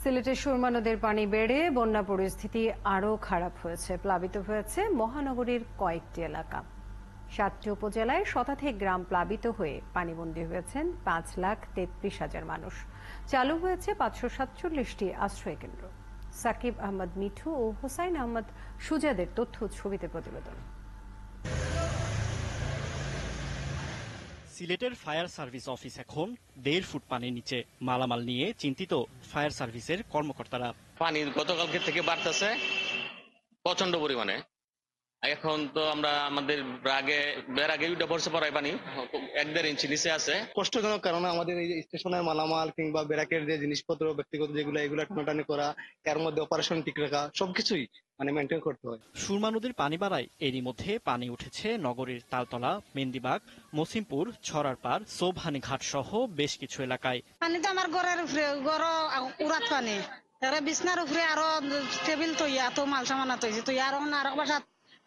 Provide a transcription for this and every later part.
সিলেটের সুরমা নদের পানি বেড়ে বন্যা পরিস্থিতি আরও খারাপ হয়েছে। প্লাবিত হয়েছে মহানগরীর কয়েকটি এলাকা। 7টি উপজেলায় শতাধিক গ্রাম প্লাবিত হয়ে পানিবন্দী হয়েছেন 5,33,000 মানুষ। চালু হয়েছে 547টি আশ্রয় কেন্দ্র। সাকিব আহমদ মিঠু ও হুসাইন আহমদ সুজাদের তথ্য ছবিতে প্রতিবেদন। সিলেটের ফায়ার সার্ভিস অফিস এখন 1.5 ফুট পানির নিচে। মালামাল নিয়ে চিন্তিত ফায়ার সার্ভিসের কর্মকর্তারা। পানি গতকালকে থেকে বাড়তেছে প্রচন্ড পরিমাণে। এখন তো আমরা আমাদের আগে উঠে পড়ছে পড়ায় পানি 1-1.5 ইঞ্চি নিচে আছে। কষ্টজনক, কারণ আমাদের এই স্টেশনের মালামাল কিংবা ব্যারাকের যে জিনিসপত্র ব্যক্তিগত যেগুলো এগুলো টানাটানি করা, এর মধ্যে অপারেশন ঠিক রাখা, সবকিছুই মেনটেন করতে হয়। সুরমা নদীর পানি বাড়ায় এরই মধ্যে পানি উঠেছে নগরীর তালতলা, মেন্দিবাগ, মসিমপুর, ছড়ারপাড়, সোবহানি ঘাট সহ বেশ কিছু এলাকায়। পানি তো আমার ঘরের উপরে উড়াত পানি, তারা বিছনার উপরে আরো টেবিল তৈয়া তো মাল সামানা তৈছে তো আর বাসাত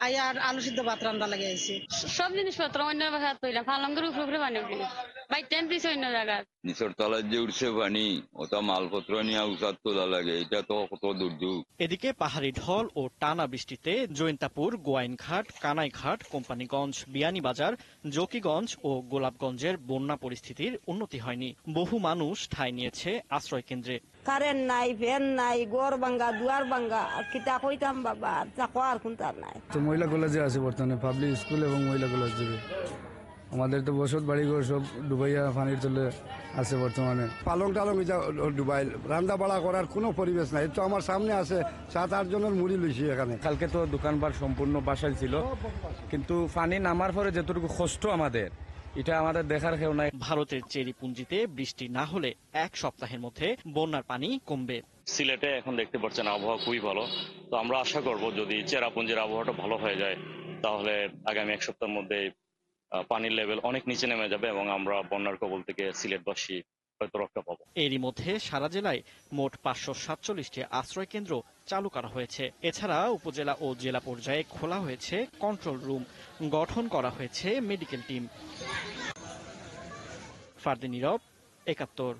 আয়ার আলু সিদ্ধ ভাত রান্না লাগে আইছে। সব জিনিসপত্র অন্য বাসাত তৈলাম, পালঙ্গের উপরে পানি উঠিল, বাই টেম্পিস অন্য জায়গা। নিচের তলায় যে উঠছে পানি, ওটা মালপত্র নিয়ে উচাত তোলা লাগে, এটা তো কত দুর্যোগ। এদিকে পাহাড়ি ঢল ও টানা বৃষ্টিতে জৈন্তাপুর, গোয়াইনঘাট, কানাইঘাট, কোম্পানিগঞ্জ, বিয়ানীবাজার, জকিগঞ্জ ও গোলাপগঞ্জের বন্যা পরিস্থিতির উন্নতি হয়নি। বহু মানুষ ঠাঁই নিয়েছে আশ্রয় কেন্দ্রে। কারেন্ট নাই, ফ্যান নাই, গড় ভাঙ্গা, দুয়ার ভাঙ্গা, আর কিতা কইতাম বাবা, আর কোনটার নাই। তো মহিলা কলেজে আছে বর্তমানে, পাবলিক স্কুল এবং মহিলা কলেজ দেবে। আমাদের তো বসত বাড়িঘর সব ডুবাইয়া পানির তলে আছে বর্তমানে। পালং টালং ডুবাই, রান্না বাড়া করার কোনো পরিবেশ নাই। তো আমার সামনে আছে 7-8 জনের মুড়ি লইছি এখানে। কালকে তো দোকানবার সম্পূর্ণ বাসায় ছিল, কিন্তু পানি নামার পরে যতটুকু কষ্ট আমাদের, এটা আমাদের দেখার কেউ নাই। ভারতের চেরিপুঞ্জিতে বৃষ্টি না হলে 1 সপ্তাহের মধ্যে বন্যার পানি কমবে। সিলেটে এখন দেখতে পাচ্ছেন আবহাওয়া খুবই ভালো। তো আমরা আশা করব যদি চেরাপুঞ্জির আবহাওয়াটা ভালো হয়ে যায়, তাহলে আগামী 1 সপ্তাহের মধ্যে পানির লেভেল অনেক নিচে নেমে যাবে এবং আমরা বন্যার কবল থেকে সিলেটবাসী হয়তো রক্ষা পাবো। এরই মধ্যে সারা জেলায় মোট 547টি আশ্রয় কেন্দ্র চালু করা হয়েছে। এছাড়া উপজেলা ও জেলা পর্যায়ে খোলা হয়েছে কন্ট্রোল রুম, গঠন করা হয়েছে মেডিকেল টিম। ফারদিন নীরব, 71।